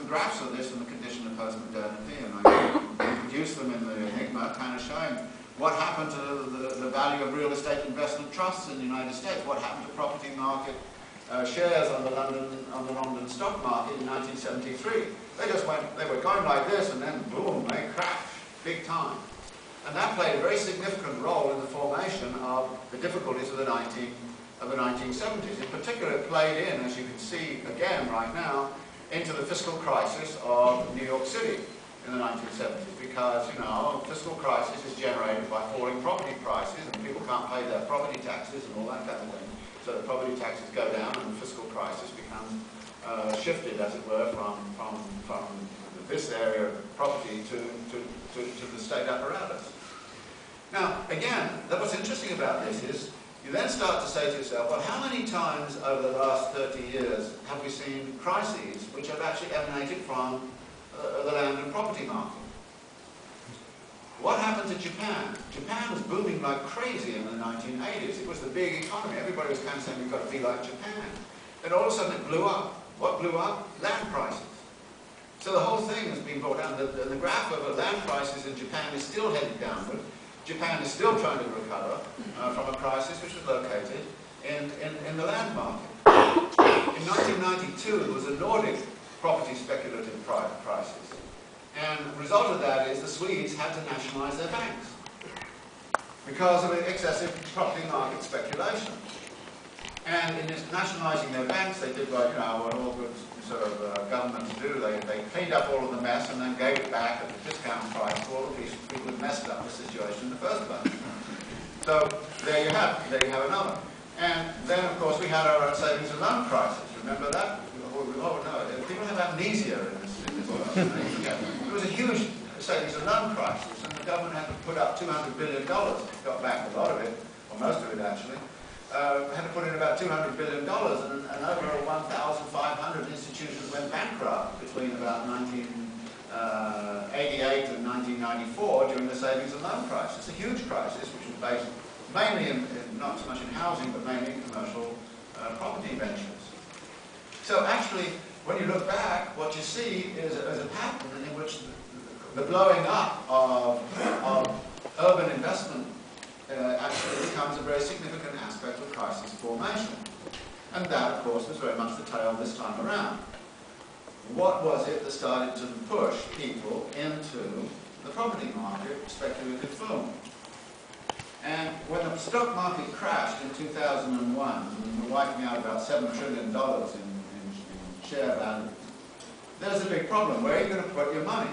some graphs of this in the condition of post-modernity, and I introduced them in the Enigma, kind of showing what happened to the value of real estate investment trusts in the United States, what happened to property market shares on the London stock market in 1973. They were going like this, and then boom, they crashed big time. And that played a very significant role in the formation of the difficulties of the 1970s. In particular, it played in, as you can see again right now, into the fiscal crisis of New York City in the 1970s, because, you know, fiscal crisis is generated by falling property prices, and people can't pay their property taxes and all that kind of thing. So the property taxes go down, and the fiscal crisis becomes shifted, as it were, from this area of property to the state apparatus. Now, again, what's interesting about this is you then start to say to yourself, well, how many times over the last 30 years have we seen crises which have actually emanated from the land and property market? What happened to Japan? Japan was booming like crazy in the 1980s. It was the big economy. Everybody was kind of saying, we've got to be like Japan. Then all of a sudden it blew up. What blew up? Land prices. So the whole thing has been brought down. The graph of the land prices in Japan is still headed downward. Japan is still trying to recover from a crisis which was located in the land market. In 1992, there was a Nordic property speculative crisis. And the result of that is the Swedes had to nationalize their banks because of excessive property market speculation. And in nationalizing their banks, they did what, you know, what all good sort of governments do. They cleaned up all of the mess and then gave it back at a discount price to all of these people who messed up the situation in the first place. So there you have another. And then, of course, we had our own savings and loan crisis. Remember that? Oh no, people have amnesia in this world. There was a huge savings and loan crisis, and the government had to put up $200 billion. Got back a lot of it, or most of it actually. Had to put in about $200 billion, and over 1,500 institutions went bankrupt between about 1988 and 1994 during the savings and loan crisis. A huge crisis, which was based mainly in not so much in housing, but mainly in commercial property ventures. So actually, when you look back, what you see is a pattern in which the blowing up of urban investment actually becomes a very significant aspect of crisis formation. And that, of course, was very much the tale this time around. What was it that started to push people into the property market, speculative boom? And when the stock market crashed in 2001, we were wiping out about $7 trillion in share value, there's a big problem. Where are you going to put your money?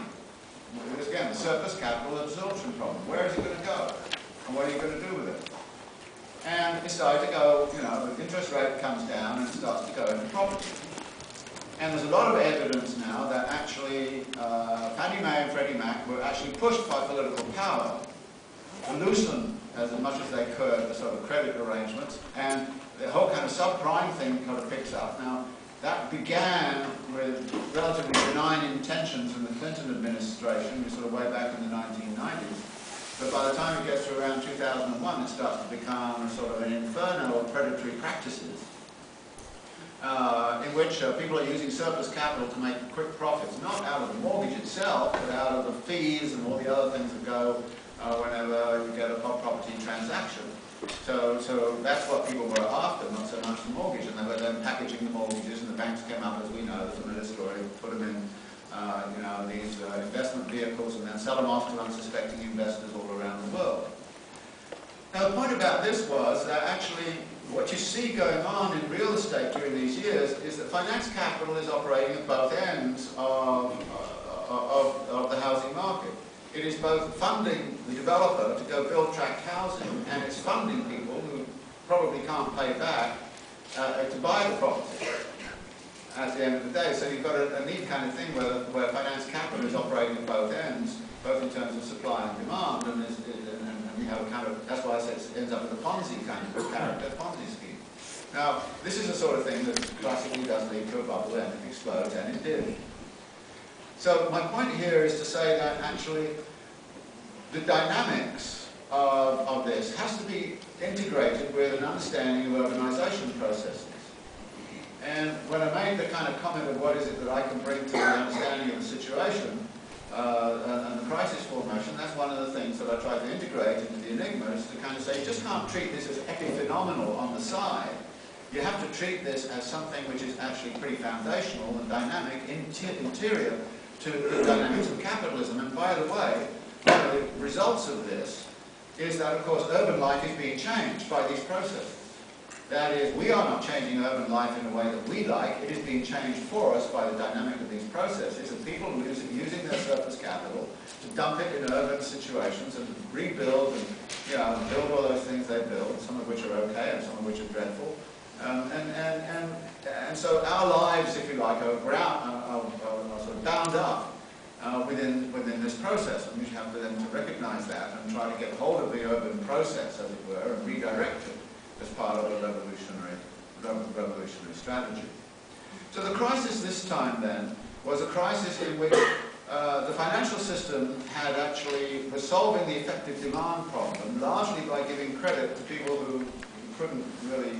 Because again, the surplus capital absorption problem. Where is it going to go? And what are you going to do with it? And it started to go, you know, the interest rate comes down and it starts to go into property. And there's a lot of evidence now that actually Fannie Mae and Freddie Mac were actually pushed by political power to loosen as much as they could the sort of credit arrangements, and the whole kind of subprime thing kind of picks up. Now, that began with relatively benign intentions from the Clinton administration, sort of way back in the 1990s. But by the time it gets to around 2001, it starts to become sort of an inferno of predatory practices in which people are using surplus capital to make quick profits, not out of the mortgage itself, but out of the fees and all the other things that go whenever you get a property transaction. So that's what people were after, not so much the mortgage. And they were then packaging the mortgages, and the banks came up, as we know, the familiar story, put them in these investment vehicles and then sell them off to unsuspecting investors all around the world. Now the point about this was that actually what you see going on in real estate during these years is that finance capital is operating at both ends of the housing market. It is both funding the developer to go build tract housing, and it's funding people who probably can't pay back to buy the property at the end of the day. So you've got a neat kind of thing where finance capital is operating at both ends, both in terms of supply and demand, and you have a kind of, that's why I said it ends up with a Ponzi kind of character, Ponzi scheme. Now, this is the sort of thing that classically does lead to a bubble, and it explodes, and it did. So my point here is to say that actually the dynamics of this has to be integrated with an understanding of urbanization processes. And when I made the kind of comment of what is it that I can bring to the understanding formation and the crisis formation, that's one of the things that I try to integrate into the Enigma, is to kind of say, you just can't treat this as epiphenomenal on the side. You have to treat this as something which is actually pretty foundational and dynamic, interior to the dynamics of capitalism. And by the way, one of the results of this is that, of course, urban life is being changed by these processes. That is, we are not changing urban life in a way that we like. It is being changed for us by the dynamic of these processes, and people using their surplus capital to dump it in urban situations and rebuild and, you know, build all those things they build, some of which are okay and some of which are dreadful. And so our lives, if you like, are sort of bound up within this process, and we have to then to recognize that and try to get hold of the urban process, as it were, and redirect it as part of a revolutionary strategy. So the crisis this time then was a crisis in which the financial system was solving the effective demand problem largely by giving credit to people who couldn't really